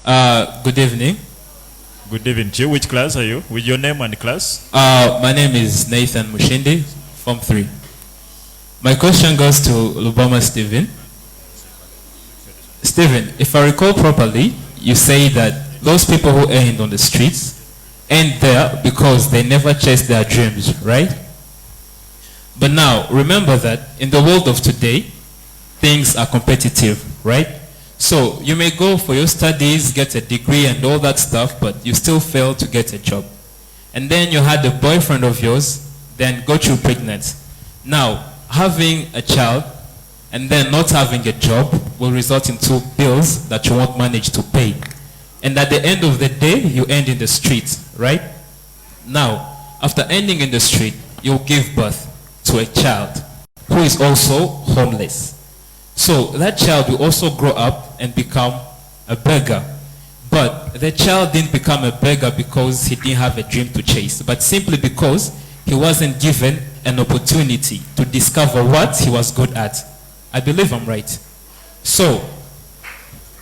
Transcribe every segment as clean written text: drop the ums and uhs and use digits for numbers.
Good evening. Good evening to you. Which class are you? With your name and class? My name is Nathan Mushindi, Form 3. My question goes to Luboma Stephen. Stephen, if I recall properly, you say that those people who end on the streets end there because they never chased their dreams, right? But now, remember that in the world of today, things are competitive, right? So you may go for your studies, get a degree and all that stuff, but you still fail to get a job. And then you had a boyfriend of yours, then got you pregnant. Now, having a child and then not having a job will result in 2 bills that you won't manage to pay. And at the end of the day, you end in the street, right? Now, after ending in the street, you'll give birth to a child who is also homeless. So that child will also grow up and become a beggar. But the child didn't become a beggar because he didn't have a dream to chase, but simply because he wasn't given an opportunity to discover what he was good at. I believe I'm right. So,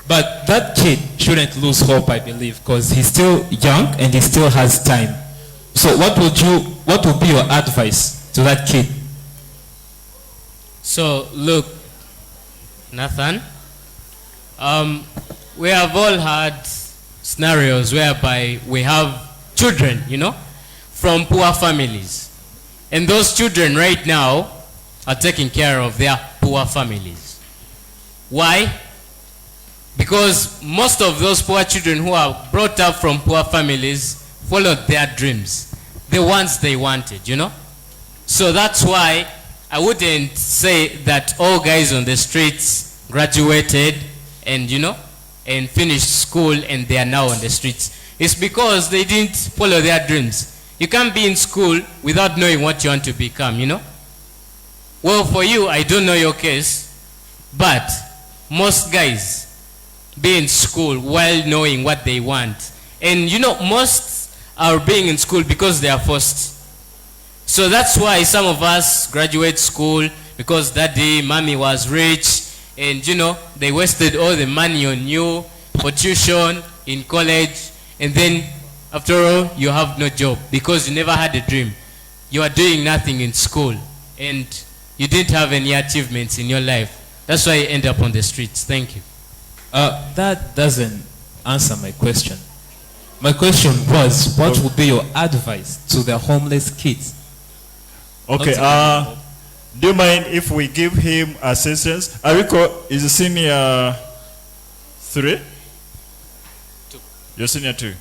but that kid shouldn't lose hope, I believe, because he's still young and he still has time. So what would be your advice to that kid? So look, Nathan, we have all had scenarios whereby we have children, from poor families. And those children right now are taking care of their poor families. Why? Because most of those poor children who are brought up from poor families followed their dreams, the ones they wanted, So that's why I wouldn't say that all guys on the streets graduated and, and finished school and they are now on the streets. It's because they didn't follow their dreams. You can't be in school without knowing what you want to become, Well, for you, I don't know your case, but most guys be in school while knowing what they want. And, most are being in school because they are forced. So that's why some of us graduate school because daddy, mommy was rich, and they wasted all the money on you for tuition in college, and then after all you have no job because you never had a dream. You are doing nothing in school and you didn't have any achievements in your life. That's why you end up on the streets. Thank you. That doesn't answer my question. My question was, what would be your advice to the homeless kids? Okay, do you mind if we give him assistance? Ariko is a senior 3? 2. You're senior 2.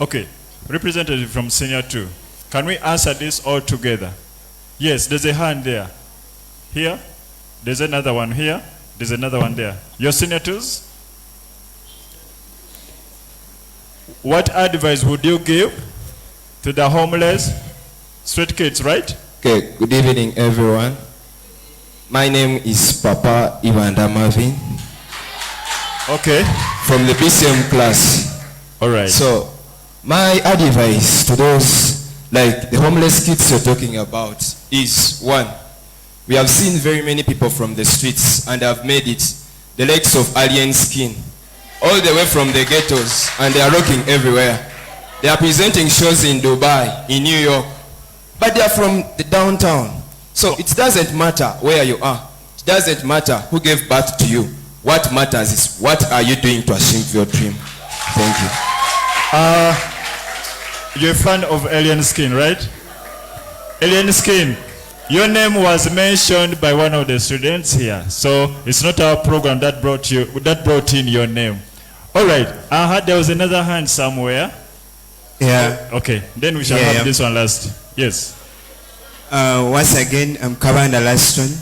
Okay, representative from senior 2. Can we answer this all together? Yes, there's a hand there. Here, there's another one here, there's another one there. Your senior 2s? What advice would you give to the homeless street kids, right? Okay, good evening everyone. My name is Papa Ivanda Marvin. Okay. From the BCM class. All right. So, my advice to those, like the homeless kids you're talking about, is 1. We have seen very many people from the streets and have made it the likes of alien skin, all the way from the ghettos, and they are rocking everywhere. They are presenting shows in Dubai, in New York, but they are from the downtown. So it doesn't matter where you are. It doesn't matter who gave birth to you. What matters is what are you doing to achieve your dream. Thank you. You're a fan of alien skin, right? Alien skin. Your name was mentioned by one of the students here. So it's not our program that brought in your name. All right. I heard there was another hand somewhere. Yeah. Okay. Then we shall have this one last. Yes. Once again, I'm covering the last one.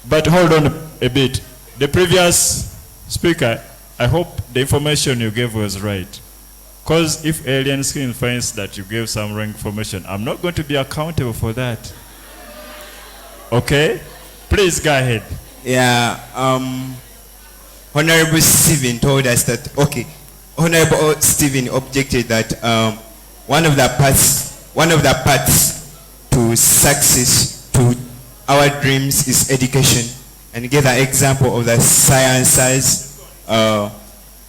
But hold on a bit. The previous speaker, I hope the information you gave was right. Because if alien skin finds that you gave some wrong information, I'm not going to be accountable for that. Okay? Please go ahead. Yeah. Honorable Stephen told us that, Honorable Stephen objected that one of the paths to success, to our dreams, is education, and gave an example of the sciences,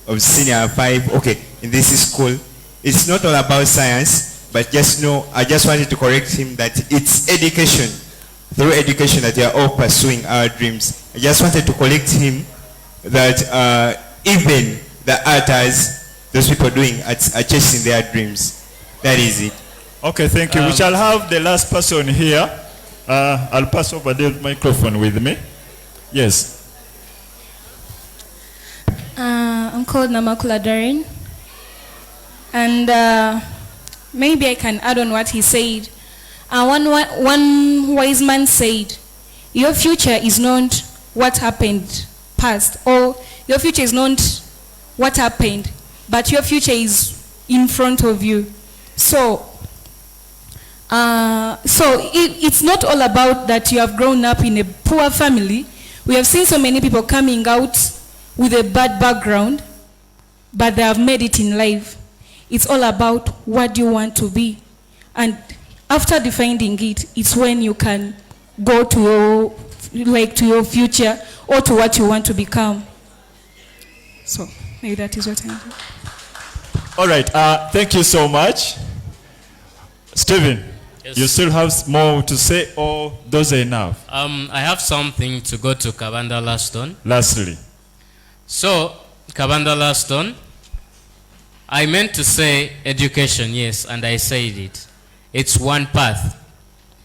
of senior 5, okay, in this school. It's not all about science, but I just wanted to correct him that it's education, through education that we are all pursuing our dreams. I just wanted to correct him that even the artists, those people doing arts, are chasing their dreams. That is it. Okay, thank you. We shall have the last person here. I'll pass over the microphone with me. Yes. I'm called Namakula Darin. And maybe I can add on what he said. One wise man said, your future is not what happened past, or your future is not what happened, but your future is in front of you. So it's not all about that you have grown up in a poor family. We have seen so many people coming out with a bad background, but they have made it in life. It's all about what you want to be. And after defining it, it's when you can go to your future or to what you want to become. So maybe that is what I do. All right. Thank you so much. Stephen, yes. You still have more to say, or those are enough? I have something to go to Kabanda Laston. Lastly. So, Kabanda Laston, I meant to say education, yes, and I said it. It's one path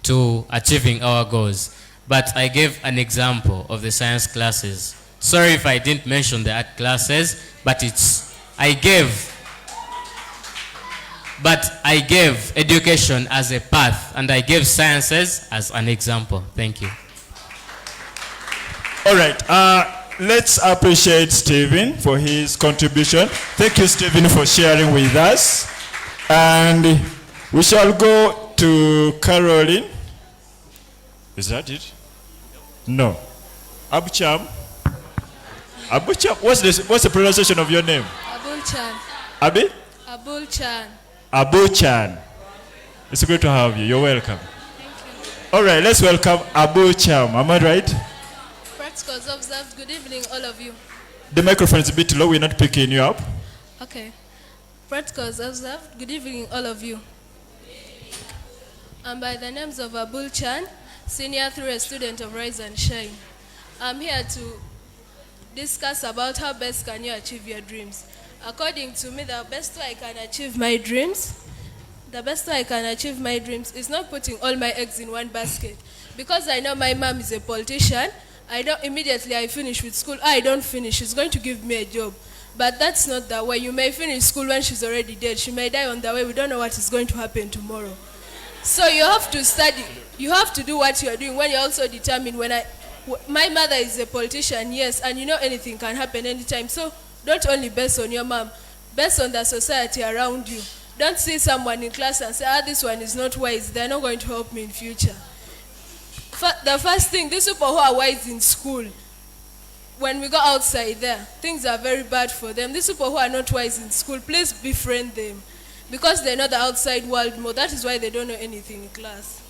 to achieving our goals. But I gave an example of the science classes. Sorry if I didn't mention the art classes, but I gave education as a path, and I gave sciences as an example. Thank you. All right. Let's appreciate Stephen for his contribution. Thank you, Stephen, for sharing with us. And we shall go to Caroline. Is that it? No. Abucham. Abucham. What's the pronunciation of your name? Abulchan. Abi? Abulchan. Abuchan. It's great to have you. You're welcome. Thank you. All right, let's welcome Abucham. Am I right? Practicals observed. Good evening, all of you. The microphone is a bit low. We're not picking you up. Okay. Practicals observed. Good evening, all of you. I'm by the names of Abulchan, Senior 3, a student of Rise and Shine. I'm here to discuss about how best can you achieve your dreams. According to me, the best way I can achieve my dreams is not putting all my eggs in one basket. Because I know my mom is a politician, immediately I finish with school, I don't finish, she's going to give me a job. But that's not the way. You may finish school when she's already dead. She may die on the way. We don't know what is going to happen tomorrow. So you have to study. You have to do what you are doing when you're also determined. My mother is a politician, yes, and you know anything can happen anytime. So don't only base on your mom, base on the society around you. Don't see someone in class and say, this one is not wise. They're not going to help me in future. The first thing, these people who are wise in school, when we go outside there, things are very bad for them. These people who are not wise in school, please befriend them. Because they know the outside world more. That is why they don't know anything in class.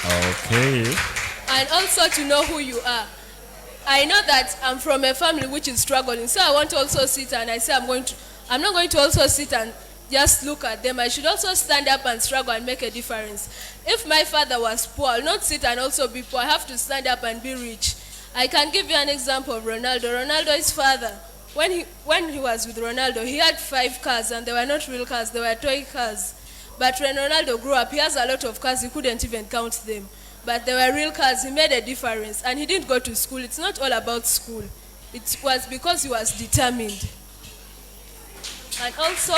Okay. And also to know who you are. I know that I'm from a family which is struggling, so I want to also sit and I say I'm not going to also sit and just look at them. I should also stand up and struggle and make a difference. If my father was poor, I'll not sit and also be poor. I have to stand up and be rich. I can give you an example of Ronaldo. Ronaldo's father, when he was with Ronaldo, he had 5 cars and they were not real cars, they were toy cars. But when Ronaldo grew up, he has a lot of cars, he couldn't even count them. But they were real cars, he made a difference. And he didn't go to school. It's not all about school. It was because he was determined. And also,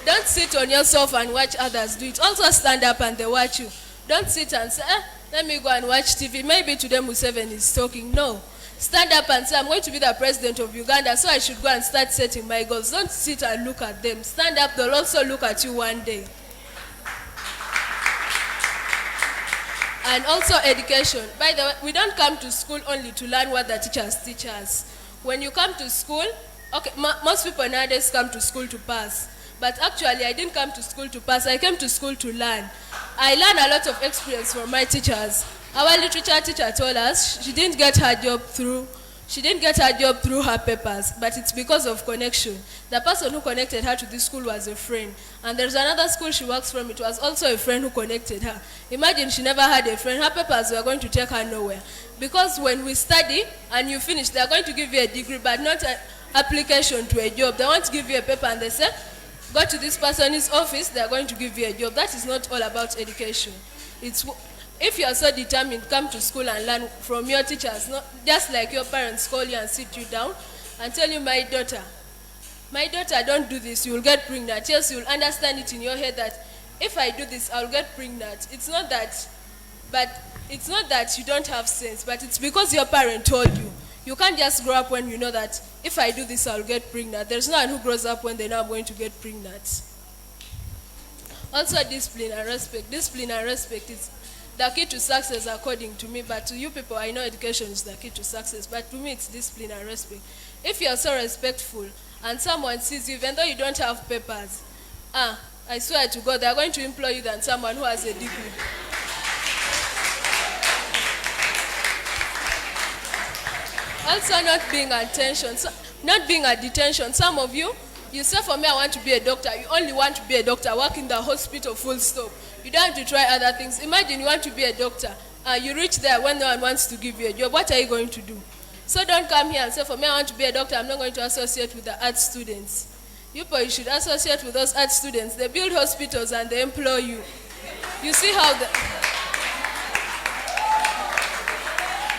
don't sit on yourself and watch others do it. Also stand up and they watch you. Don't sit and say, let me go and watch TV. Maybe today Museveni is talking. No. Stand up and say, I'm going to be the president of Uganda, so I should go and start setting my goals. Don't sit and look at them. Stand up, they'll also look at you one day. And also education. By the way, we don't come to school only to learn what the teachers teach us. When you come to school, okay, most people nowadays come to school to pass. But actually, I didn't come to school to pass. I came to school to learn. I learned a lot of experience from my teachers. Our literature teacher told us she didn't get her job through She didn't get her job through her papers, but it's because of connection. The person who connected her to this school was a friend. And there's another school she works from, it was also a friend who connected her. Imagine she never had a friend, her papers were going to take her nowhere. Because when we study and you finish, they're going to give you a degree, but not an application to a job. They want to give you a paper and they say, go to this person's office, they're going to give you a job. That is not all about education. If you are so determined, come to school and learn from your teachers, not just like your parents call you and sit you down and tell you, my daughter, don't do this, you will get pregnant. Yes, you will understand it in your head that if I do this, I will get pregnant. It's not that you don't have sense, but it's because your parent told you. You can't just grow up when you know that if I do this, I'll get pregnant. There's no one who grows up when they know I'm going to get pregnant. Also, discipline and respect. Discipline and respect is the key to success according to me, but to you people, I know education is the key to success, but to me it's discipline and respect. If you are so respectful and someone sees you, even though you don't have papers, I swear to God, they are going to employ you than someone who has a degree. Also, not being at detention. Some of you say, for me, I want to be a doctor. You only want to be a doctor, work in the hospital, full stop. You don't have to try other things. Imagine you want to be a doctor. You reach there when no one wants to give you a job. What are you going to do? So don't come here and say, for me, I want to be a doctor. I'm not going to associate with the art students. You should associate with those art students. They build hospitals and they employ you. You see how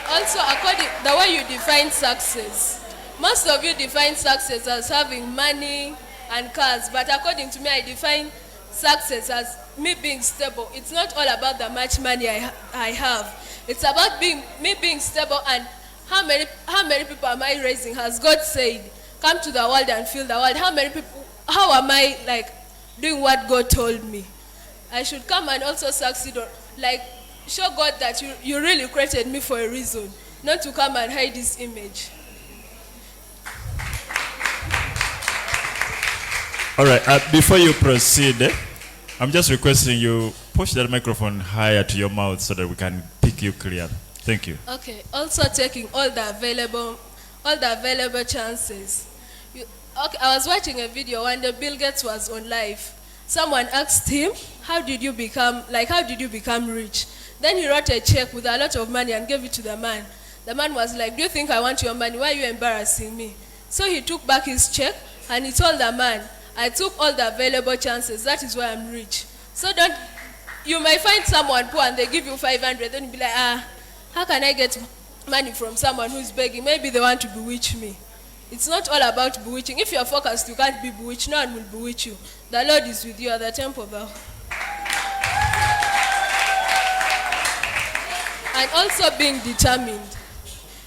Also, according the way you define success, most of you define success as having money and cars, but according to me, I define success as me being stable. It's not all about the much money I have. It's about me being stable and how many people am I raising? Has God said, come to the world and fill the world? How am I doing what God told me? I should come and also succeed or show God that you really created me for a reason, not to come and hide this image. All right, before you proceed, I'm just requesting you push that microphone higher to your mouth so that we can pick you clear. Thank you. Okay, also taking all the available chances. I was watching a video when Bill Gates was on live. Someone asked him, how did you become rich? Then he wrote a check with a lot of money and gave it to the man. The man was like, do you think I want your money? Why are you embarrassing me? So he took back his check and he told the man, I took all the available chances. That is why I'm rich. So you might find someone poor and they give you 500. Then you'll be like, how can I get money from someone who's begging? Maybe they want to bewitch me. It's not all about bewitching. If you're focused, you can't be bewitched. No one will bewitch you. The Lord is with you at the temple of the... And also being determined.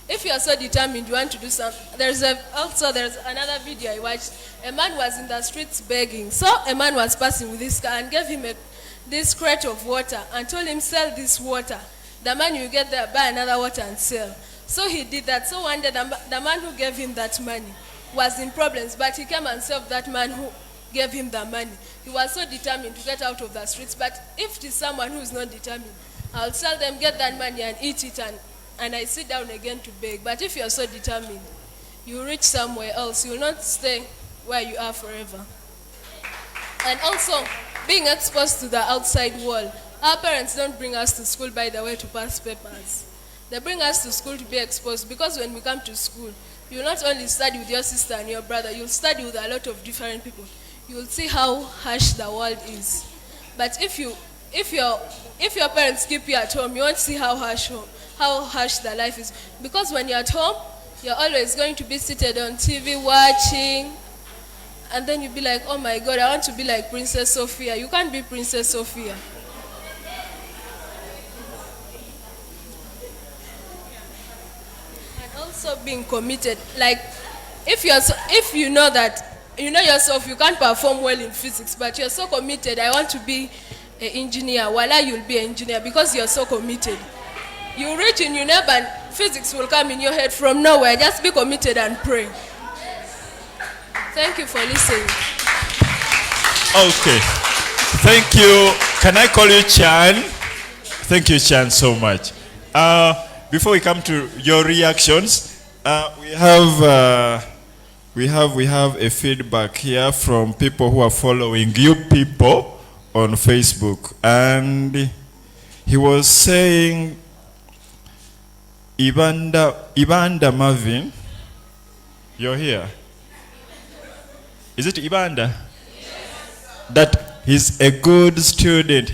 If you are so determined, you want to do something. There's another video I watched. A man was in the streets begging. So a man was passing with this car and gave him this crate of water and told him, sell this water. The man will get there, buy another water and sell. So he did that. So one day the man who gave him that money was in problems, but he came and served that man who gave him the money. He was so determined to get out of the streets. But if it is someone who is not determined, I'll tell them, get that money and eat it, and I sit down again to beg. But if you're so determined, you reach somewhere else. You will not stay where you are forever. And also, being exposed to the outside world. Our parents don't bring us to school, by the way, to pass papers. They bring us to school to be exposed, because when we come to school, you will not only study with your sister and your brother, you'll study with a lot of different people. You'll see how harsh the world is. But if your parents keep you at home, you won't see how harsh the life is. Because when you're at home, you're always going to be seated on TV watching, and then you'll be like, oh my God, I want to be like Princess Sophia. You can't be Princess Sophia. And also being committed. Like, if you know yourself, you can't perform well in physics, but you're so committed, I want to be an engineer. Voila, you'll be an engineer because you're so committed. You reach in UNEB and physics will come in your head from nowhere. Just be committed and pray. Thank you for listening. Okay. Thank you. Can I call you Chan? Thank you, Chan, so much. Before we come to your reactions, We have a feedback here from people who are following you people on Facebook, and he was saying, Ibanda Marvin, you're here. Is it Ibanda? Yes. That he's a good student.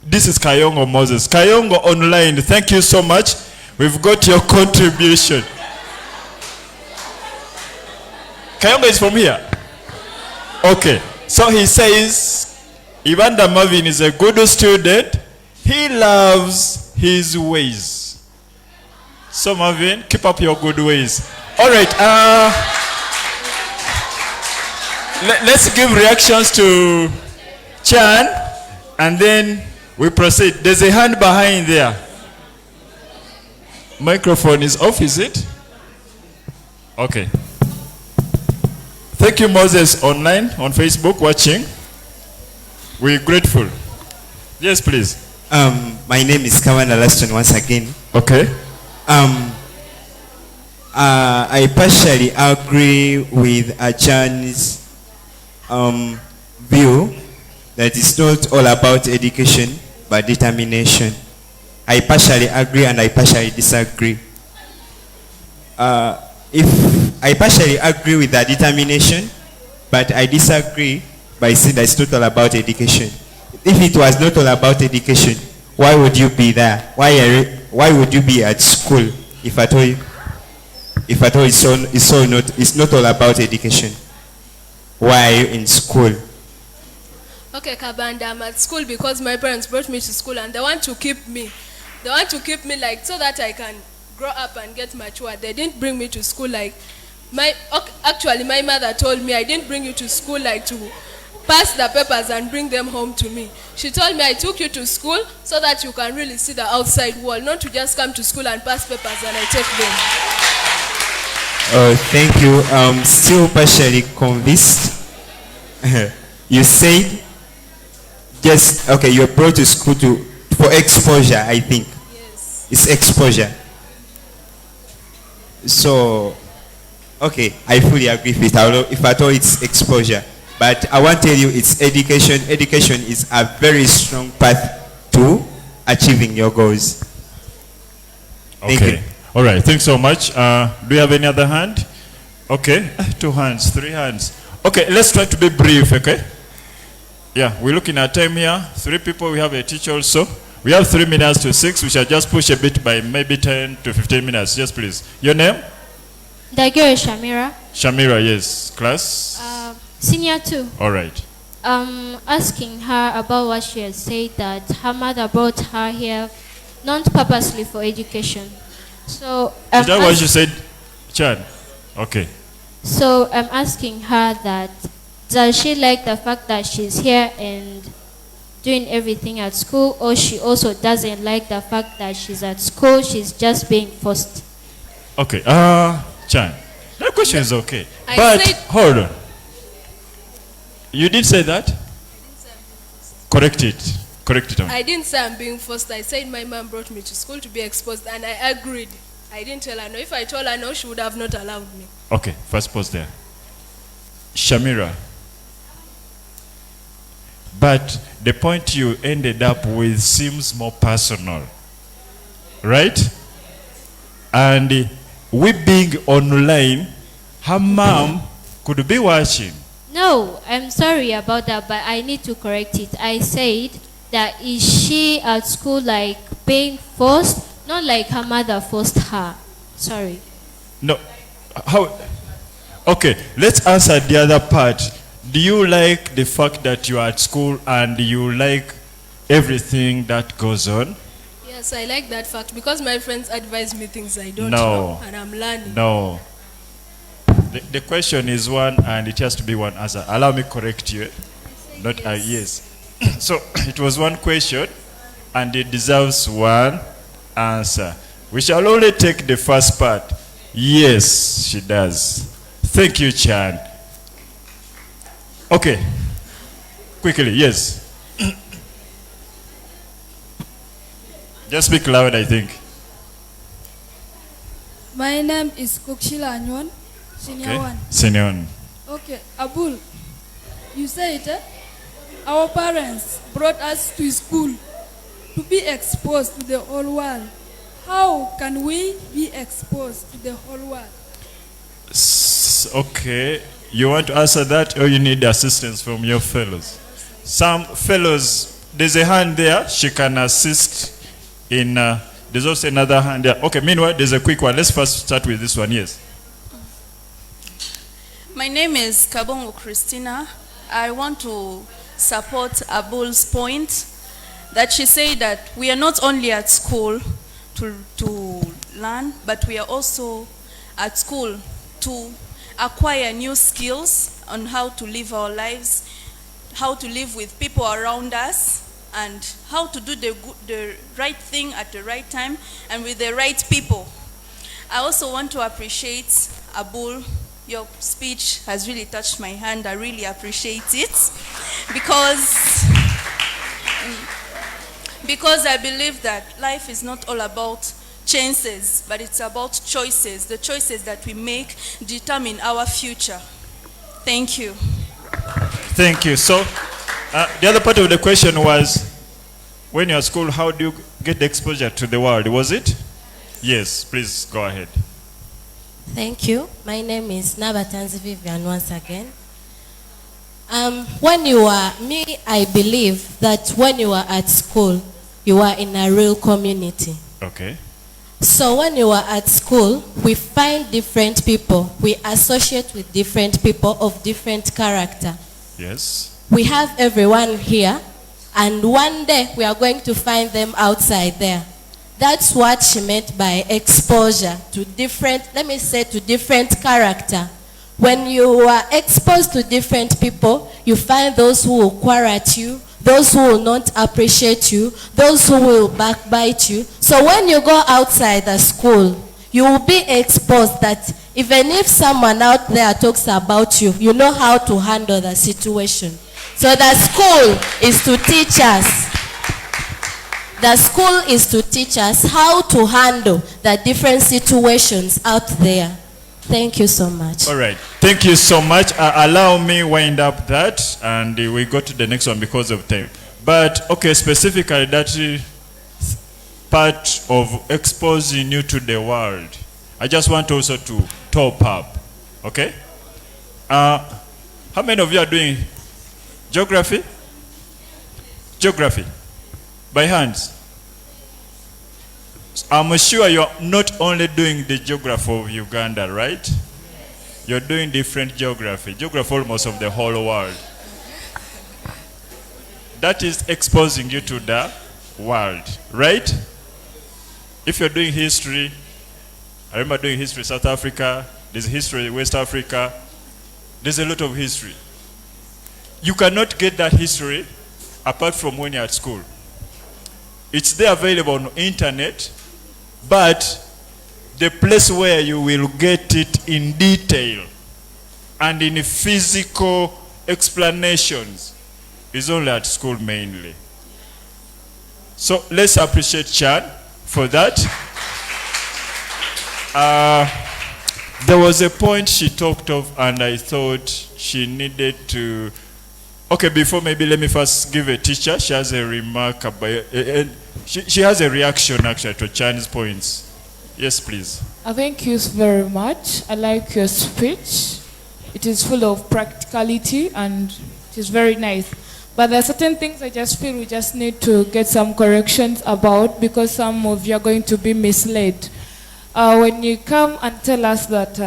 This is Kayongo Moses. Kayongo Online, thank you so much. We've got your contribution. Kayongo is from here? Okay. So he says, Ibanda Marvin is a good student. He loves his ways. So Marvin, keep up your good ways. All right. Let's give reactions to Chan, and then we proceed. There's a hand behind there. Microphone is off, is it? Okay. Thank you, Moses, online, on Facebook, watching. We're grateful. Yes, please. My name is Kawana Laston once again. Okay. I partially agree with Achan's view that it's not all about education but determination. I partially agree and I partially disagree. If I partially agree with that determination, but I disagree by saying that it's not all about education. If it was not all about education, why would you be there? Why would you be at school if at all it's not all about education? Why are you in school? Okay, Kabanda, I'm at school because my parents brought me to school and they want to keep me. They want to keep me like so that I can grow up and get mature. They didn't bring me to school like actually my mother told me I didn't bring you to school like to pass the papers and bring them home to me. She told me I took you to school so that you can really see the outside world, not to just come to school and pass papers and I take them. Oh, thank you. Still partially convinced. You said you're brought to school for exposure, I think. Yes. It's exposure. So, okay, I fully agree with it. If at all it's exposure. But I want to tell you it's education. Education is a very strong path to achieving your goals. Thank you. All right, thanks so much. Do you have any other hand? Okay, 2 hands, 3 hands. Okay, let's try to be brief, okay? Yeah, we're looking at time here. 3 people, we have a teacher also. We have 3 minutes to 6. We shall just push a bit by maybe 10 to 15 minutes. Yes, please. Your name? Dagiro Shamira. Shamira, yes. Class? Senior 2. All right. Asking her about what she has said, that her mother brought her here not purposely for education. So is that what you said, Chan? Okay. So I'm asking her that, does she like the fact that she's here and doing everything at school, or she also doesn't like the fact that she's at school, she's just being forced? Okay. Chan, that question is okay. But hold on. You did say that? Correct it. Correct it. I didn't say I'm being forced. I said my mom brought me to school to be exposed and I agreed. I didn't tell her no. If I told her no, she would have not allowed me. Okay, first pause there. Shamira. But the point you ended up with seems more personal. Right? And we being online, her mom could be watching. No, I'm sorry about that, but I need to correct it. I said that is she at school like being forced, not like her mother forced her. Sorry. No. How? Okay, let's answer the other part. Do you like the fact that you are at school and you like everything that goes on? Yes, I like that fact because my friends advise me things I don't know and I'm learning. No. The question is one and it has to be one answer. Allow me correct you. Not yes. Yes. So it was one question and it deserves one answer. We shall only take the first part. Yes, she does. Thank you, Chan. Okay. Quickly, yes. Just speak loud, I think. My name is Kokshila Anyon, Senior 1. Senior 1. Okay, Abul, you said our parents brought us to school to be exposed to the whole world. How can we be exposed to the whole world? Okay, you want to answer that or you need assistance from your fellows? Some fellows, there's a hand there, she can assist in, there's also another hand there. Okay, meanwhile, there's a quick one. Let's first start with this one, yes. My name is Kabongo Christina. I want to support Abul's point that she said that we are not only at school to learn, but we are also at school to acquire new skills on how to live our lives, how to live with people around us, and how to do the right thing at the right time and with the right people. I also want to appreciate Abul. Your speech has really touched my hand. I really appreciate it because I believe that life is not all about chances, but it's about choices. The choices that we make determine our future. Thank you. Thank you. So, the other part of the question was, when you're at school, how do you get the exposure to the world? Was it? Yes, please go ahead. Thank you. My name is Nabatanzi Vivian once again. I believe that when you are at school, you are in a real community. Okay. So when you are at school, we find different people. We associate with different people of different character. Yes. We have everyone here, and one day we are going to find them outside there. That's what she meant by exposure to different, let me say, to different character. When you are exposed to different people, you find those who will quarrel at you, those who will not appreciate you, those who will backbite you. So when you go outside the school, you will be exposed that even if someone out there talks about you, you know how to handle the situation. So the school is to teach us. The school is to teach us how to handle the different situations out there. Thank you so much. All right. Thank you so much. Allow me wind up that, and we go to the next one because of time. But, okay, specifically that part of exposing you to the world. I just want also to top up. Okay? How many of you are doing geography? Geography. By hands. I'm sure you're not only doing the geography of Uganda, right? You're doing different geography. Geography almost of the whole world. That is exposing you to the world, right? If you're doing history, I remember doing history South Africa, there's history West Africa, there's a lot of history. You cannot get that history apart from when you're at school. It's there available on the internet, but the place where you will get it in detail and in physical explanations is only at school mainly. So let's appreciate Chan for that. There was a point she talked of, and I thought she needed to. Okay, before maybe let me first give a teacher. She has a remark about. She has a reaction actually to Chan's points. Yes, please. Thank you very much. I like your speech. It is full of practicality and it is very nice. But there are certain things I just feel we just need to get some corrections about because some of you are going to be misled. When you come and tell us that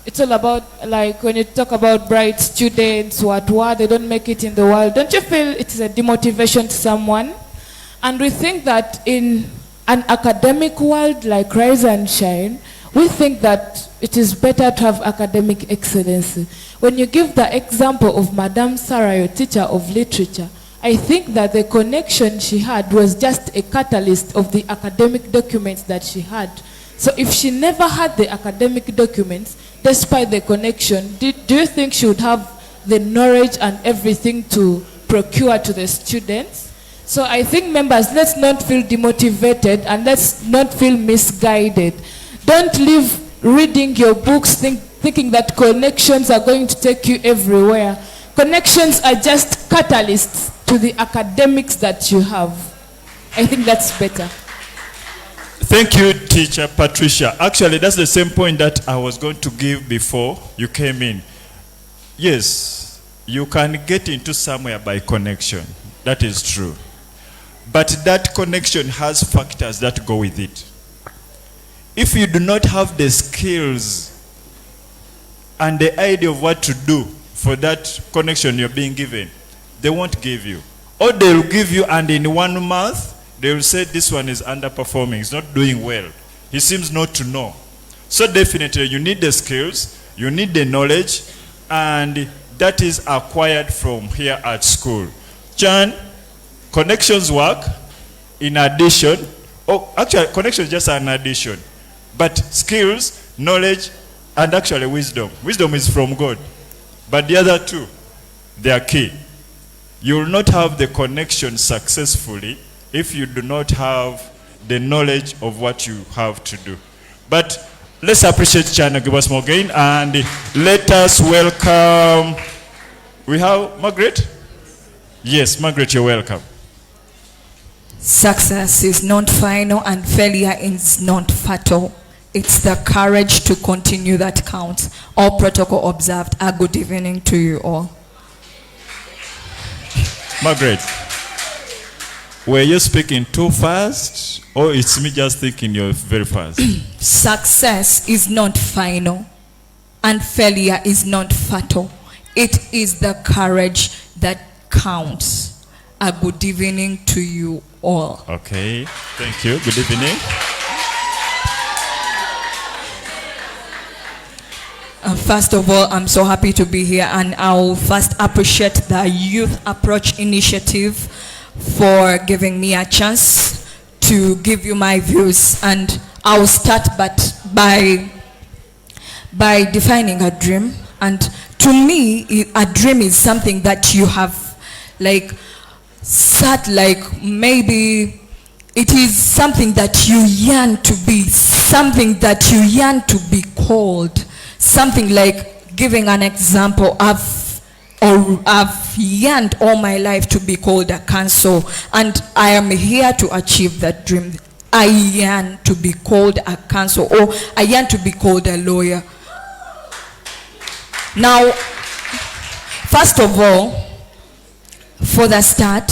it's all about, like when you talk about bright students, what they don't make it in the world, don't you feel it is a demotivation to someone? And we think that in an academic world like Rise and Shine, we think that it is better to have academic excellence. When you give the example of Madame Sarah, your teacher of literature, I think that the connection she had was just a catalyst of the academic documents that she had. So if she never had the academic documents, despite the connection, do you think she would have the knowledge and everything to procure to the students? So I think members, let's not feel demotivated and let's not feel misguided. Don't leave reading your books thinking that connections are going to take you everywhere. Connections are just catalysts to the academics that you have. I think that's better. Thank you, Teacher Patricia. Actually, that's the same point that I was going to give before you came in. Yes, you can get into somewhere by connection. That is true. But that connection has factors that go with it. If you do not have the skills and the idea of what to do for that connection you're being given, they won't give you. Or they'll give you and in 1 month, they will say this one is underperforming, he's not doing well. He seems not to know. So definitely you need the skills, you need the knowledge, and that is acquired from here at school. Chan, connections work in addition. Oh, actually, connections just an addition. But skills, knowledge, and actually wisdom. Wisdom is from God. But the other two, they are key. You will not have the connection successfully if you do not have the knowledge of what you have to do. But let's appreciate China give us more gain and let us welcome. We have Margaret? Yes, Margaret, you're welcome. Success is not final and failure is not fatal. It's the courage to continue that counts. All protocol observed. A good evening to you all. Margaret, were you speaking too fast or it's me just thinking you're very fast? Success is not final and failure is not fatal. It is the courage that counts. A good evening to you all. Okay, thank you. Good evening. First of all, I'm so happy to be here, and I'll first appreciate the Youth Approach Initiative for giving me a chance to give you my views. And I'll start by defining a dream. And to me, a dream is something that you have maybe it is something that you yearn to be, something that you yearn to be called. Something like, giving an example, I've yearned all my life to be called a counsel, and I am here to achieve that dream. I yearn to be called a counsel, or I yearn to be called a lawyer. Now, first of all, for the start,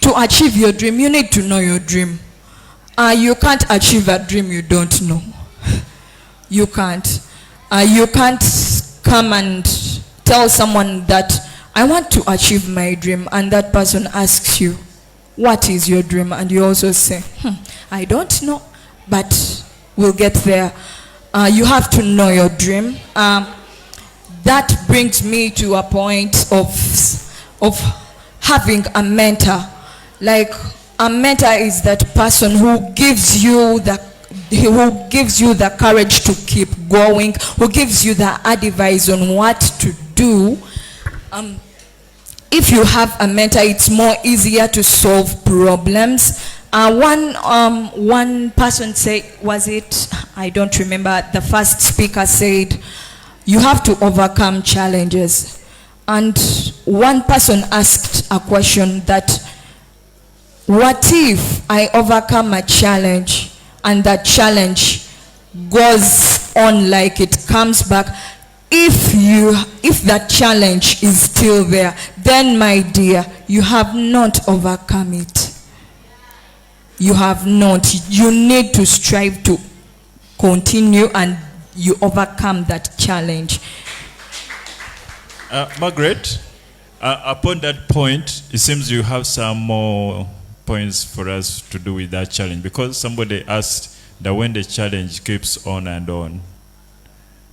to achieve your dream, you need to know your dream. You can't achieve a dream you don't know. You can't. You can't come and tell someone that I want to achieve my dream, and that person asks you, what is your dream? And you also say, I don't know, but we'll get there. You have to know your dream. That brings me to a point of having a mentor. Like, a mentor is that person who gives you the courage to keep going, who gives you the advice on what to do. If you have a mentor, it's more easier to solve problems. One person said, was it, I don't remember, the first speaker said, you have to overcome challenges. And one person asked a question that, what if I overcome a challenge and that challenge goes on, like it comes back? If that challenge is still there, then my dear, you have not overcome it. You have not. You need to strive to continue and you overcome that challenge. Margaret, upon that point, it seems you have some more points for us to do with that challenge, because somebody asked that when the challenge keeps on and on,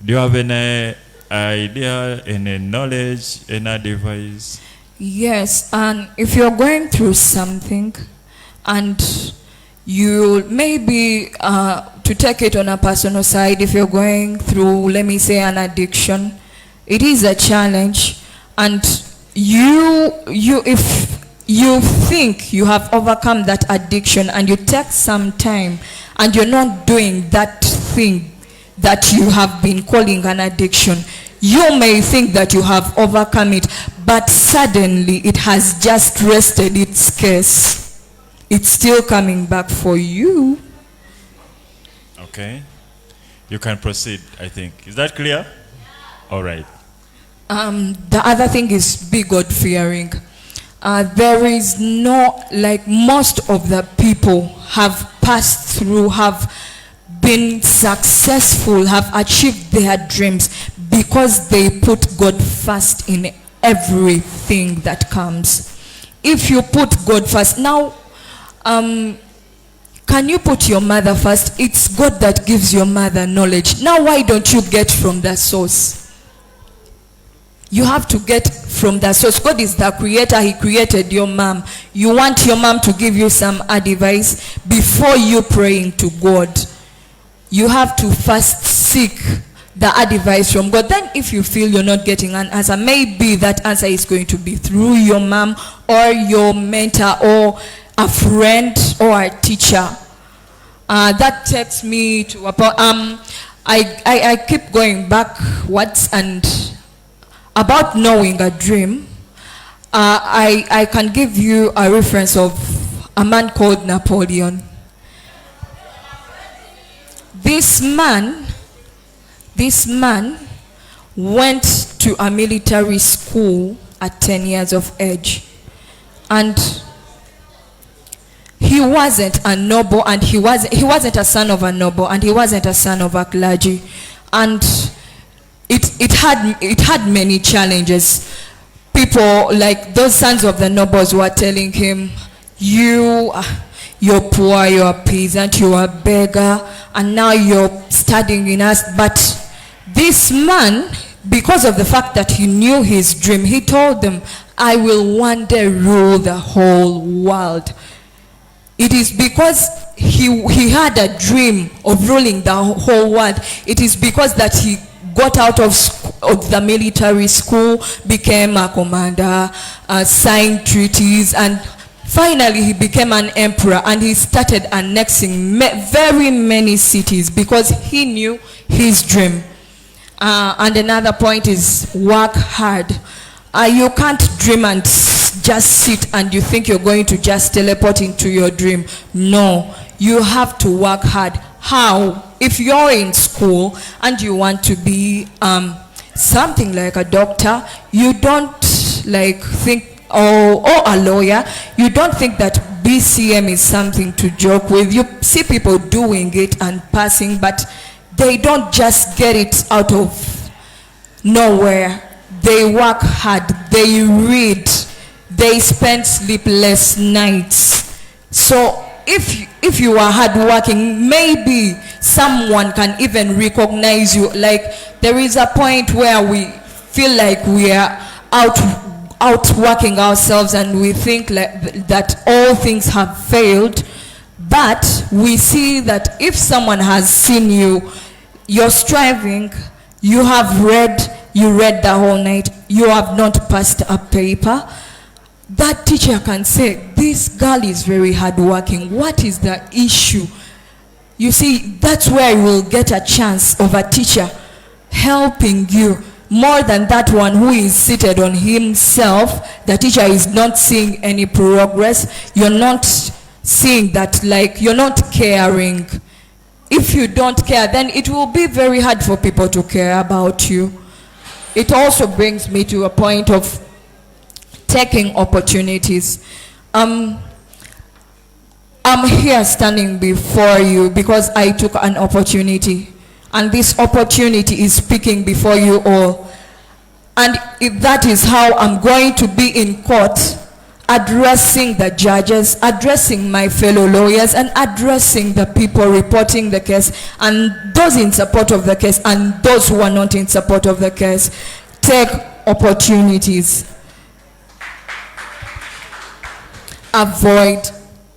do you have any idea, any knowledge, any advice? Yes, and if you're going through something and you maybe, to take it on a personal side, if you're going through, let me say, an addiction, it is a challenge, and if you think you have overcome that addiction and you take some time and you're not doing that thing that you have been calling an addiction, you may think that you have overcome it, but suddenly it has just rested its case. It's still coming back for you. Okay. You can proceed, I think. Is that clear? All right. The other thing is be God-fearing. There is no, like most of the people have passed through, have been successful, have achieved their dreams because they put God first in everything that comes. If you put God first, now, can you put your mother first? It's God that gives your mother knowledge. Now, why don't you get from the source? You have to get from the source. God is the creator. He created your mom. You want your mom to give you some advice before you praying to God. You have to first seek the advice from God. Then if you feel you're not getting an answer, maybe that answer is going to be through your mom or your mentor or a friend or a teacher. That takes me to about, I keep going backwards, and about knowing a dream, I can give you a reference of a man called Napoleon. This man went to a military school at 10 years of age, and he wasn't a noble, and he wasn't a son of a noble, and he wasn't a son of a clergy, and it had many challenges. People like those sons of the nobles were telling him, you're poor, you're a peasant, you're a beggar, and now you're studying in us. But this man, because of the fact that he knew his dream, he told them, I will one day rule the whole world. It is because he had a dream of ruling the whole world. It is because that he got out of the military school, became a commander, signed treaties, and finally he became an emperor, and he started annexing very many cities because he knew his dream. And another point is work hard. You can't dream and just sit and you think you're going to just teleport into your dream. No, you have to work hard. How? If you're in school and you want to be something like a doctor, you don't like think, or a lawyer, you don't think that BCM is something to joke with. You see people doing it and passing, but they don't just get it out of nowhere. They work hard, they read, they spend sleepless nights. So if you are hardworking, maybe someone can even recognize you. Like there is a point where we feel like we are outworking ourselves and we think like that all things have failed. But we see that if someone has seen you, you're striving, you have read the whole night, you have not passed a paper, that teacher can say, this girl is very hardworking. What is the issue? You see, that's where you will get a chance of a teacher helping you. More than that one who is seated on himself, the teacher is not seeing any progress. You're not seeing that, like, you're not caring. If you don't care, then it will be very hard for people to care about you. It also brings me to a point of taking opportunities. I'm here standing before you because I took an opportunity, and this opportunity is speaking before you all. And if that is how I'm going to be in court, addressing the judges, addressing my fellow lawyers, and addressing the people reporting the case, and those in support of the case, and those who are not in support of the case. Take opportunities. Avoid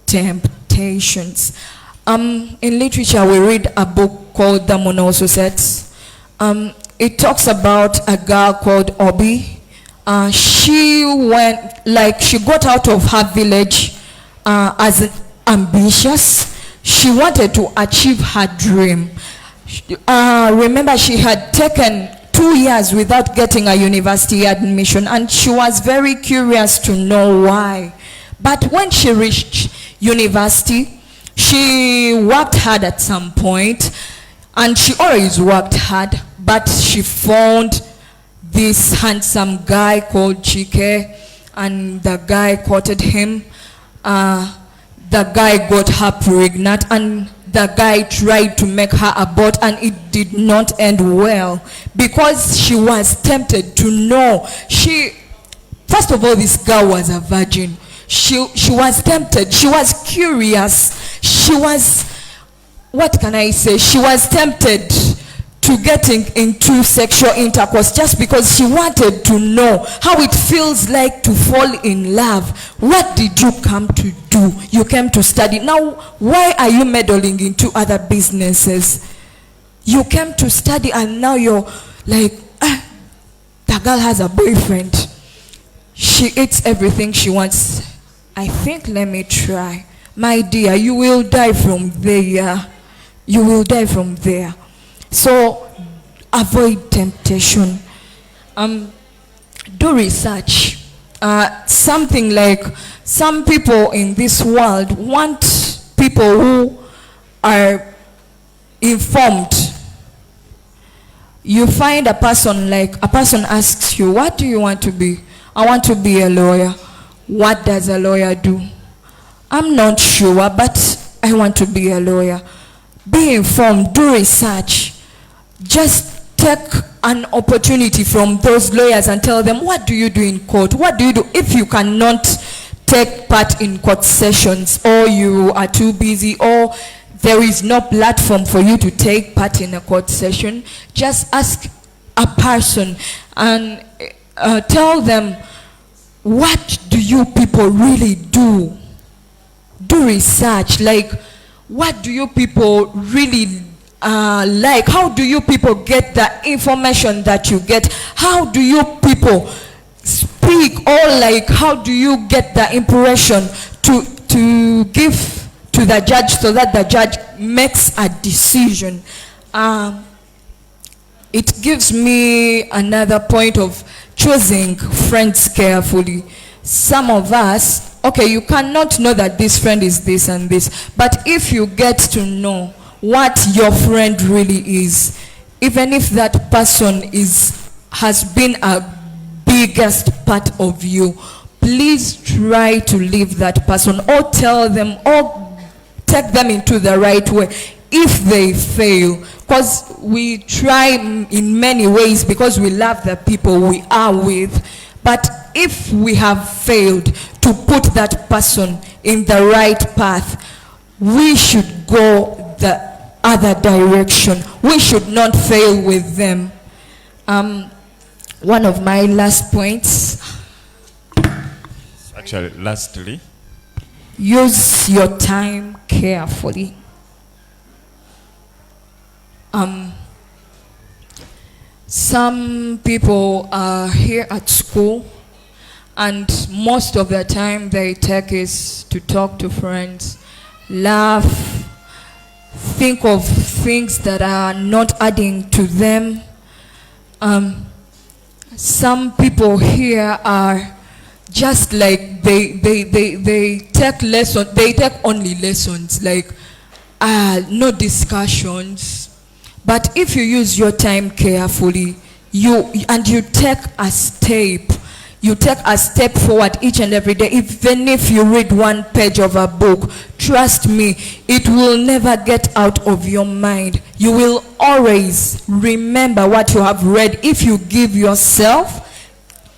temptations. In literature, we read a book called The Monosucettes. It talks about a girl called Obi, She got out of her village as ambitious. She wanted to achieve her dream. Remember, she had taken 2 years without getting a university admission, and she was very curious to know why. But when she reached university, she worked hard at some point, and she always worked hard, but she found this handsome guy called Chike, and the guy courted him. The guy got her pregnant, and the guy tried to make her abort, and it did not end well because she was tempted to know. First of all, this girl was a virgin. She was tempted. She was curious. She was, what can I say? She was tempted to getting into sexual intercourse just because she wanted to know how it feels like to fall in love. What did you come to do? You came to study. Now, why are you meddling into other businesses? You came to study and now you're like, the girl has a boyfriend. She eats everything she wants. I think, let me try. My dear, you will die from there. You will die from there. So, avoid temptation. Do research. Something like, some people in this world want people who are informed. You find a person asks you, what do you want to be? I want to be a lawyer. What does a lawyer do? I'm not sure, but I want to be a lawyer. Be informed, do research. Just take an opportunity from those lawyers and tell them, what do you do in court? What do you do if you cannot take part in court sessions, or you are too busy, or there is no platform for you to take part in a court session? Just ask a person and tell them, what do you people really do? Do research. Like, what do you people really like? How do you people get the information that you get? How do you people speak? Or like, how do you get the impression to give to the judge so that the judge makes a decision? It gives me another point of choosing friends carefully. Some of us, okay, you cannot know that this friend is this and this, but if you get to know what your friend really is, even if that person has been a biggest part of you, please try to leave that person, or tell them, or take them into the right way if they fail. Because we try in many ways because we love the people we are with. But if we have failed to put that person in the right path, we should go the other direction. We should not fail with them. One of my last points. Actually, lastly. Use your time carefully. Some people are here at school, and most of the time they take is to talk to friends, laugh, think of things that are not adding to them. Some people here are just like they take lessons. They take only lessons, like no discussions. But if you use your time carefully, you take a step forward each and every day. Even if you read one page of a book, trust me, it will never get out of your mind. You will always remember what you have read if you give yourself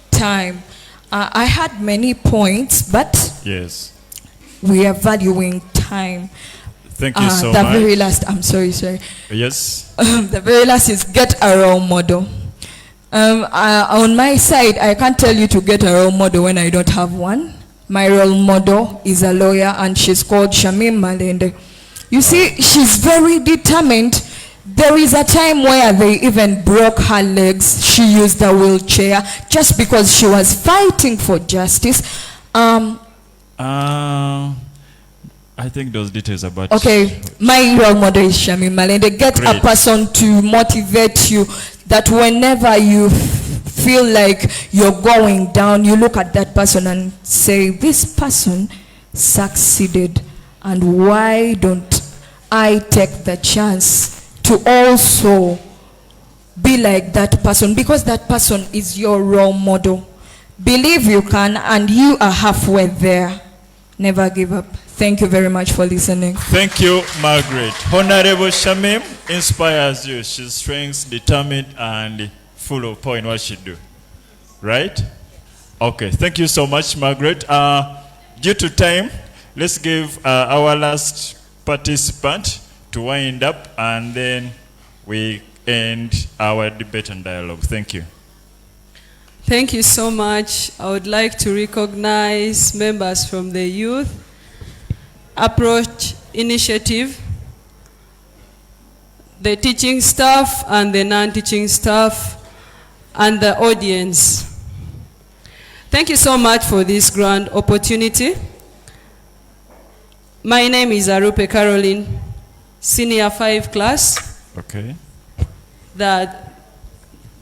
time. I had many points, but yes, we are valuing time. Thank you so much. much. The very last, I'm sorry. Yes. The very last is get a role model. On my side, I can't tell you to get a role model when I don't have one. My role model is a lawyer, and she's called Shamim Malende. You see, she's very determined There is a time where they even broke her legs. She used a wheelchair just because she was fighting for justice. I think those details about... Okay, my role model is Shami Malende. Get Great. a person to motivate you, that whenever you feel like you're going down, you look at that person and say, this person succeeded, and why don't I take the chance to also be like that person, because that person is your role model. Believe you can, and you are halfway there. Never give up. Thank you very much for listening. Thank you, Margaret. Honorable Shamim inspires you. She's strength, determined, and full of power in what she do. Right? Okay, thank you so much, Margaret. Due to time, let's give our last participant to wind up, and then we end our debate and dialogue. Thank you. Thank you so much. I would like to recognize members from the Youth Approach Initiative, the teaching staff and the non-teaching staff, and the audience. Thank you so much for this grand opportunity. My name is Arupe Caroline, Senior 5 class. Okay.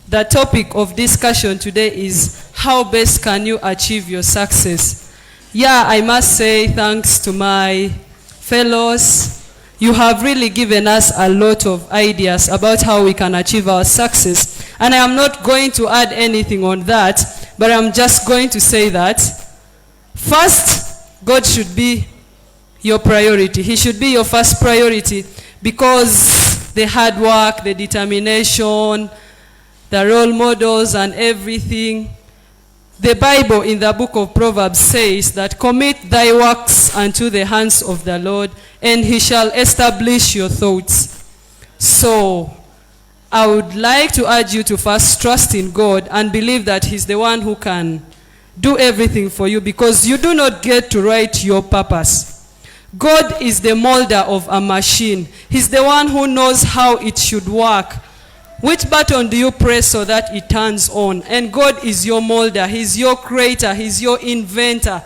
The topic of discussion today is how best can you achieve your success. Yeah, I must say thanks to my fellows. You have really given us a lot of ideas about how we can achieve our success. And I am not going to add anything on that, but I'm just going to say that first, God should be your priority. He should be your first priority, because the hard work, the determination, the role models and everything. The Bible in the book of Proverbs says that commit thy works unto the hands of the Lord, and he shall establish your thoughts. So I would like to urge you to first trust in God and believe that he's the one who can do everything for you, because you do not get to write your purpose. God is the molder of a machine. He's the one who knows how it should work. Which button do you press so that it turns on? And God is your molder. He's your creator. He's your inventor.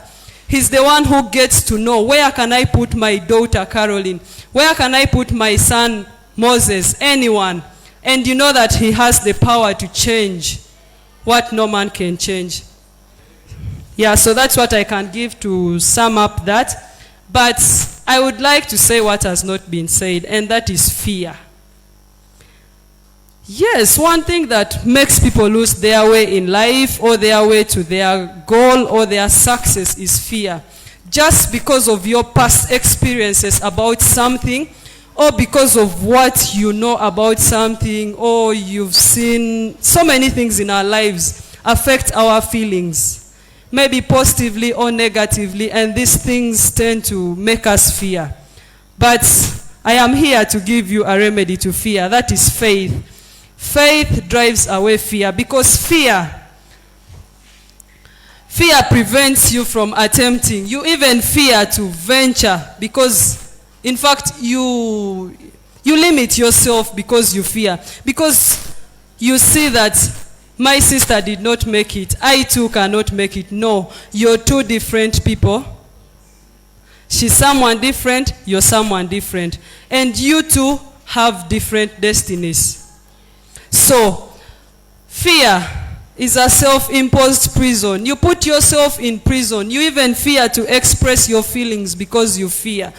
He's the one who gets to know, where can I put my daughter Caroline? Where can I put my son Moses? Anyone. And you know that he has the power to change what no man can change. Yeah, so that's what I can give to sum up that. But I would like to say what has not been said, and that is fear. Yes, one thing that makes people lose their way in life, or their way to their goal or their success, is fear. Just because of your past experiences about something, or because of what you know about something, or you've seen so many things in our lives affect our feelings, maybe positively or negatively, and these things tend to make us fear. But I am here to give you a remedy to fear. That is faith. Faith drives away fear, because fear prevents you from attempting. You even fear to venture, because in fact you limit yourself because you fear. Because you see that my sister did not make it, I too cannot make it. No, you're two different people. She's someone different, you're someone different. And you two have different destinies. So, fear is a self-imposed prison. You put yourself in prison. You even fear to express your feelings because you fear,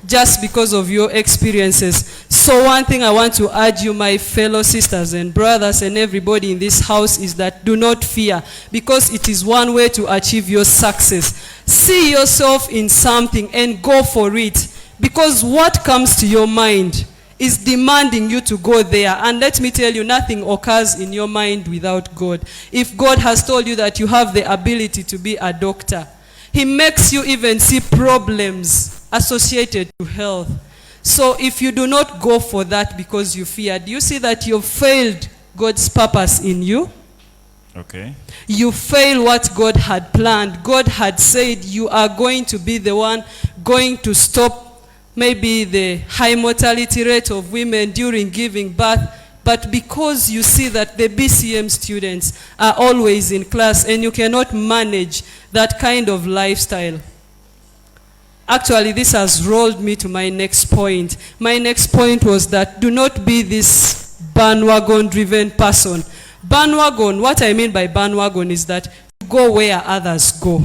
just because of your experiences. So one thing I want to urge you, my fellow sisters and brothers and everybody in this house, is that do not fear, because it is one way to achieve your success. See yourself in something and go for it, because what comes to your mind is demanding you to go there. And let me tell you, nothing occurs in your mind without God. If God has told you that you have the ability to be a doctor, he makes you even see problems associated to health. So if you do not go for that because you fear, do you see that you've failed God's purpose in you? Okay. You fail what God had planned. God had said you are going to be the one going to stop maybe the high mortality rate of women during giving birth, but because you see that the BCM students are always in class and you cannot manage that kind of lifestyle. Actually, this has rolled me to my next point. My next point was that do not be this bandwagon-driven person. Bandwagon, what I mean by bandwagon is that you go where others go.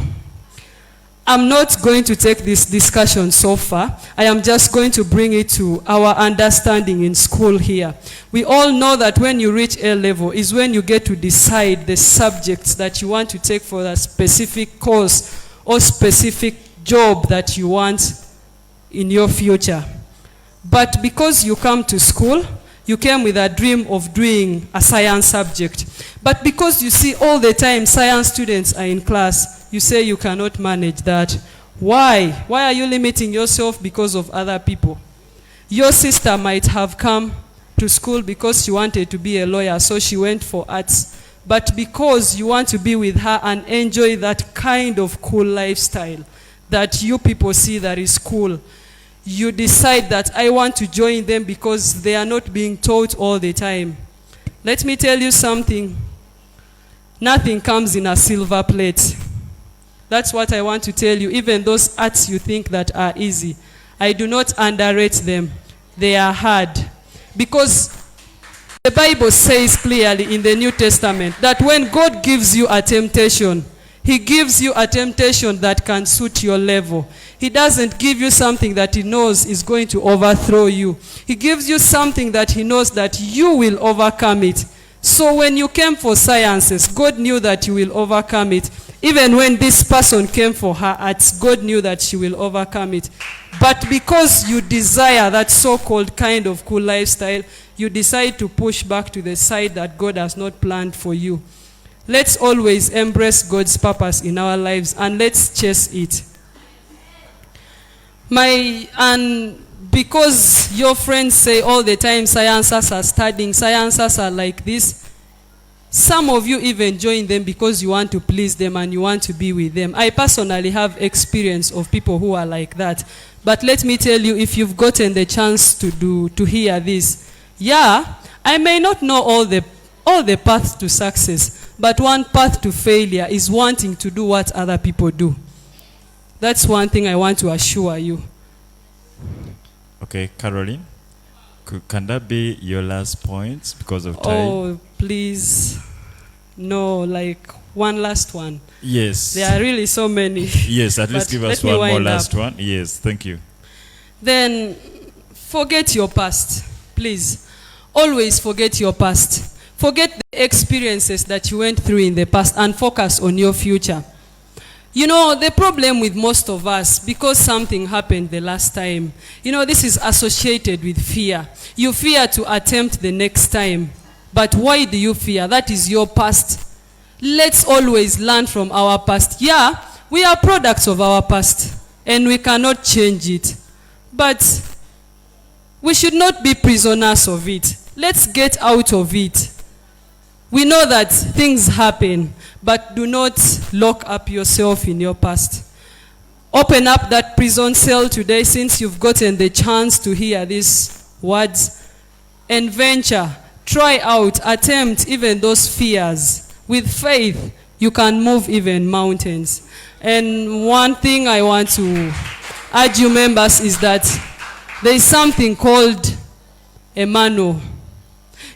I'm not going to take this discussion so far. I am just going to bring it to our understanding in school here. We all know that when you reach A level is when you get to decide the subjects that you want to take for a specific course or specific job that you want in your future. But because you come to school, you came with a dream of doing a science subject. But because you see all the time science students are in class, you say you cannot manage that. Why? Why are you limiting yourself because of other people? Your sister might have come to school because she wanted to be a lawyer, so she went for arts. But because you want to be with her and enjoy that kind of cool lifestyle that you people see that is cool, you decide that I want to join them because they are not being taught all the time. Let me tell you something. Nothing comes in a silver plate. That's what I want to tell you. Even those arts you think that are easy, I do not underrate them. They are hard. Because the Bible says clearly in the New Testament that when God gives you a temptation, He gives you a temptation that can suit your level. He doesn't give you something that He knows is going to overthrow you. He gives you something that He knows that you will overcome it. So when you came for sciences, God knew that you will overcome it. Even when this person came for her arts, God knew that she will overcome it. But because you desire that so-called kind of cool lifestyle, you decide to push back to the side that God has not planned for you. Let's always embrace God's purpose in our lives and let's chase it. And because your friends say all the time sciences are studying, sciences are like this, some of you even join them because you want to please them and you want to be with them. I personally have experience of people who are like that. But let me tell you, if you've gotten the chance to hear this, yeah, I may not know all the paths to success, but one path to failure is wanting to do what other people do. That's one thing I want to assure you. Okay, Caroline, can that be your last point because of time? Oh, please. No, like one last one. Yes. There are really so many. Yes, at least give us one more last one. Yes, thank you. Then forget your past, please. Always forget your past. Forget the experiences that you went through in the past and focus on your future. You know, the problem with most of us, because something happened the last time, you know, this is associated with fear. You fear to attempt the next time. But why do you fear? That is your past. Let's always learn from our past. Yeah, we are products of our past, and we cannot change it. But we should not be prisoners of it. Let's get out of it. We know that things happen, but do not lock up yourself in your past. Open up that prison cell today since you've gotten the chance to hear these words, and venture, try out, attempt even those fears. With faith, you can move even mountains. And one thing I want to urge you members is that there is something called a manual.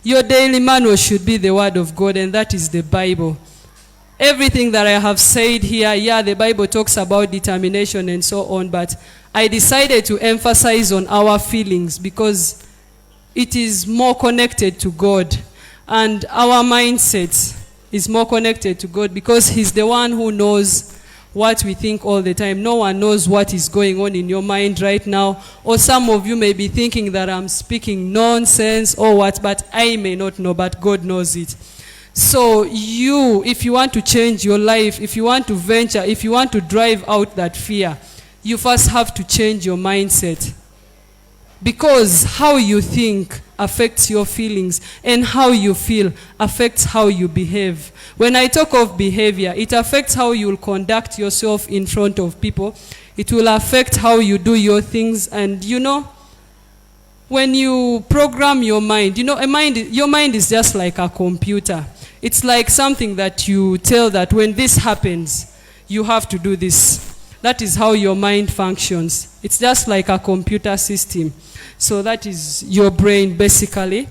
Your daily manual should be the Word of God, and that is the Bible. Everything that I have said here, yeah, the Bible talks about determination and so on, but I decided to emphasize on our feelings because it is more connected to God, and our mindset is more connected to God because He's the one who knows what we think all the time. No one knows what is going on in your mind right now. Or some of you may be thinking that I'm speaking nonsense or what, but I may not know, but God knows it. So you, if you want to change your life, if you want to venture, if you want to drive out that fear, you first have to change your mindset. Because how you think affects your feelings, and how you feel affects how you behave. When I talk of behavior, it affects how you will conduct yourself in front of people. It will affect how you do your things. And you know, when you program your mind, you know, your mind is just like a computer. It's like something that you tell that when this happens, you have to do this. That is how your mind functions. It's just like a computer system. So that is your brain, basically.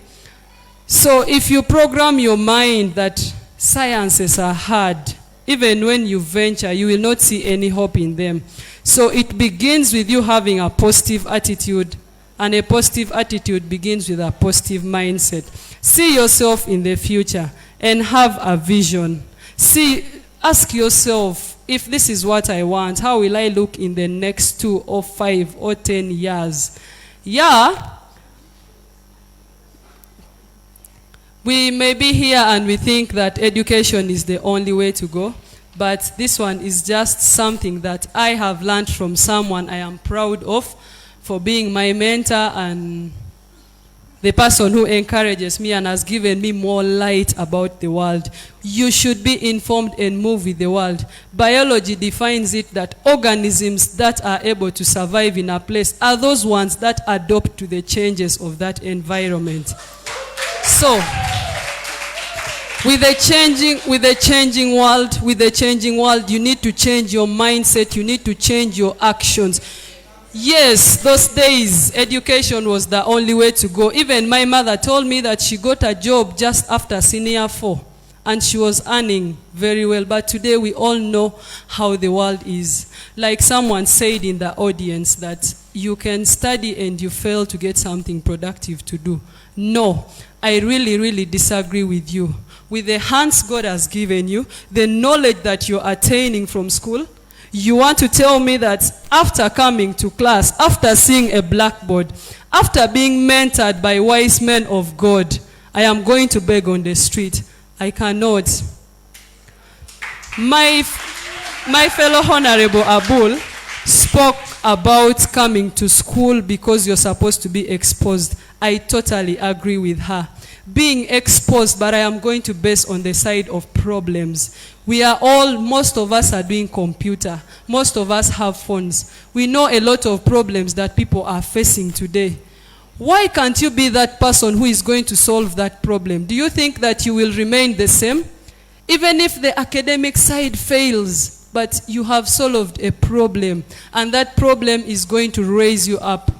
So if you program your mind that sciences are hard, even when you venture, you will not see any hope in them. So it begins with you having a positive attitude, and a positive attitude begins with a positive mindset. See yourself in the future and have a vision. Ask yourself, if this is what I want, how will I look in the next 2 or 5 or 10 years? Yeah, we may be here and we think that education is the only way to go, but this one is just something that I have learned from someone I am proud of for being my mentor and the person who encourages me and has given me more light about the world. You should be informed and move with the world. Biology defines it that organisms that are able to survive in a place are those ones that adapt to the changes of that environment. So, with the changing world, you need to change your mindset, you need to change your actions. Yes, those days, education was the only way to go. Even my mother told me that she got a job just after senior 4, and she was earning very well. But today we all know how the world is. Like someone said in the audience that you can study and you fail to get something productive to do. No, I really, really disagree with you. With the hands God has given you, the knowledge that you're attaining from school, you want to tell me that after coming to class, after seeing a blackboard, after being mentored by wise men of God, I am going to beg on the street? I cannot. My fellow Honorable Abul spoke about coming to school because you're supposed to be exposed. I totally agree with her. Being exposed, but I am going to base on the side of problems. Most of us are doing computer. Most of us have phones. We know a lot of problems that people are facing today. Why can't you be that person who is going to solve that problem? Do you think that you will remain the same? Even if the academic side fails, but you have solved a problem, and that problem is going to raise you up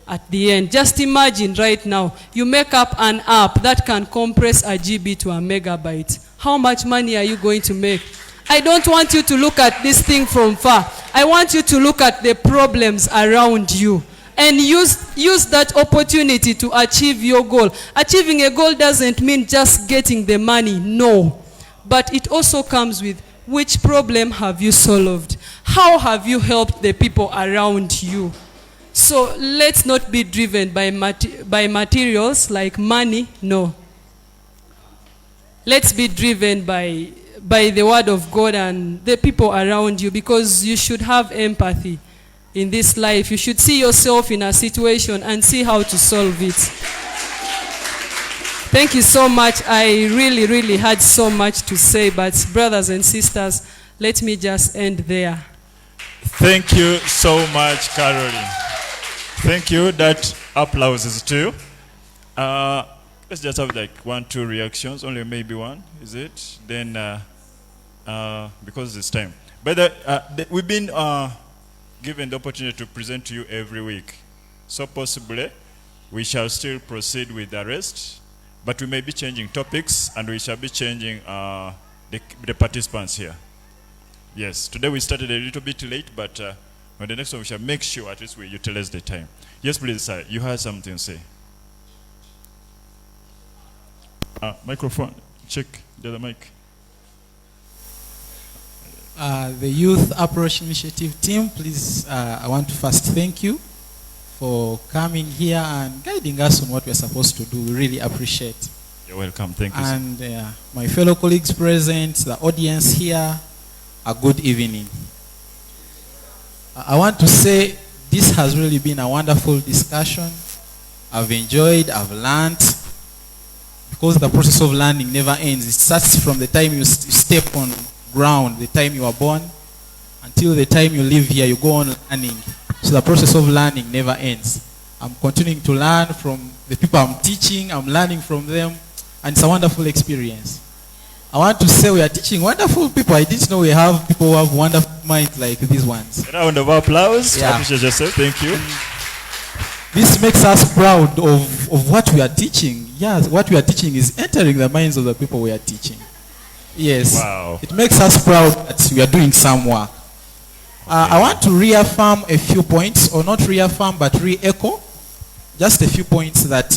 at the end. Just imagine right now, you make up an app that can compress a GB to a megabyte. How much money are you going to make? I don't want you to look at this thing from far. I want you to look at the problems around you and use that opportunity to achieve your goal. Achieving a goal doesn't mean just getting the money, no. But it also comes with which problem have you solved? How have you helped the people around you? So let's not be driven by materials like money, no. Let's be driven by the word of God and the people around you, because you should have empathy in this life. You should see yourself in a situation and see how to solve it. Thank you so much. I really, really had so much to say, but brothers and sisters, let me just end there. Thank you so much, Caroline. Thank you. That applause is too. Let's just have like 1-2 reactions, only maybe one, is it? Then, because it's time. But we've been given the opportunity to present to you every week. So possibly, we shall still proceed with the rest, but we may be changing topics, and we shall be changing the participants here. Yes, today we started a little bit late, but on the next one we shall make sure at least we utilize the time. Yes, please, sir, you had something to say. Microphone, check the other mic. The Youth Approach Initiative team, please, I want to first thank you for coming here and guiding us on what we're supposed to do. We really appreciate. You're welcome. Thank you. And my fellow colleagues present, the audience here, a good evening. I want to say this has really been a wonderful discussion. I've enjoyed, I've learned, because the process of learning never ends. It starts from the time you step on ground, the time you are born, until the time you live here, you go on learning. So the process of learning never ends. I'm continuing to learn from the people I'm teaching, I'm learning from them, and it's a wonderful experience. I want to say we are teaching wonderful people. I didn't know we have people who have wonderful minds like these ones. A round of applause. Yeah. Appreciate yourself. Thank you. This makes us proud of what we are teaching. Yes, what we are teaching is entering the minds of the people we are teaching. Yes. Wow. It makes us proud that we are doing some work. I want to reaffirm a few points, or not reaffirm, but re-echo just a few points that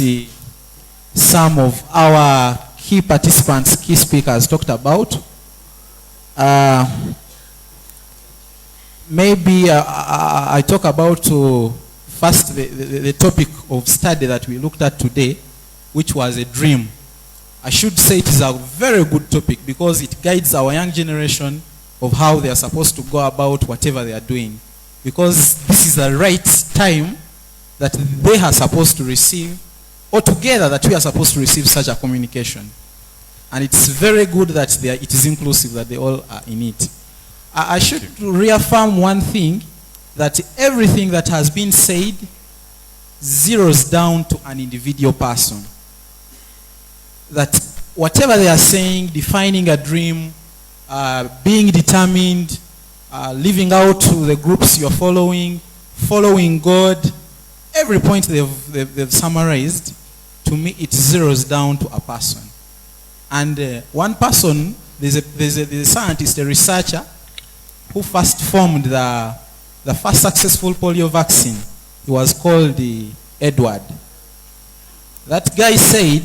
some of our key participants, key speakers talked about. Maybe I talk about first the topic of study that we looked at today, which was a dream. I should say it is a very good topic because it guides our young generation of how they are supposed to go about whatever they are doing. Because this is the right time that they are supposed to receive, or together that we are supposed to receive such a communication. And it's very good that it is inclusive, that they all are in it. I should reaffirm one thing, that everything that has been said zeroes down to an individual person. That whatever they are saying, defining a dream, being determined, living out to the groups you're following God, every point they've summarized, to me it zeroes down to a person. And one person, there's a scientist, a researcher, who first formed the first successful polio vaccine. He was called Edward. That guy said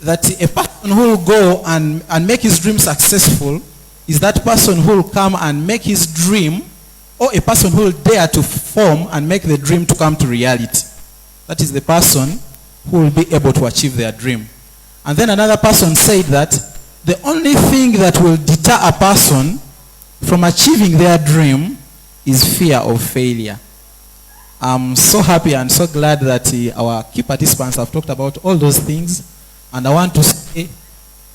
that a person who will go and make his dream successful is that person who will come and make his dream, or a person who will dare to form and make the dream to come to reality. That is the person who will be able to achieve their dream. And then another person said that the only thing that will deter a person from achieving their dream is fear of failure. I'm so happy and so glad that our key participants have talked about all those things. And I want to say,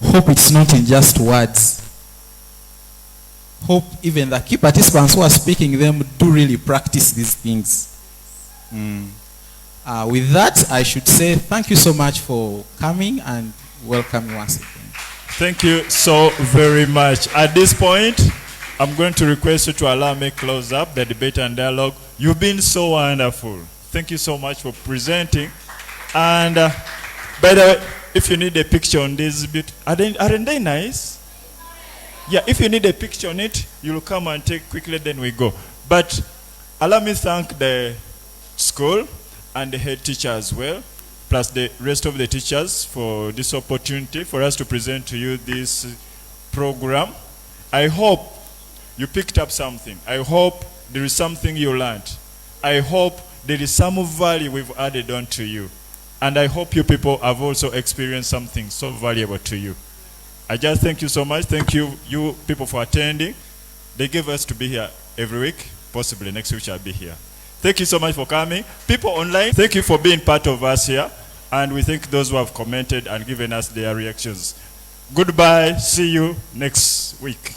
hope it's not in just words. Hope even the key participants who are speaking them do really practice these things. With that, I should say thank you so much for coming and welcome once again. Thank you so very much. At this point, I'm going to request you to allow me to close up the debate and dialogue. You've been so wonderful. Thank you so much for presenting. And by the way, if you need a picture on this bit, aren't they nice? Yeah, if you need a picture on it, you'll come and take quickly, then we go. But allow me to thank the school and the head teacher as well, plus the rest of the teachers for this opportunity for us to present to you this program. I hope you picked up something. I hope there is something you learned. I hope there is some value we've added on to you. And I hope you people have also experienced something so valuable to you. I just thank you so much. Thank you people for attending. They gave us to be here every week. Possibly next week I'll be here. Thank you so much for coming. People online, thank you for being part of us here. And we thank those who have commented and given us their reactions. Goodbye. See you next week.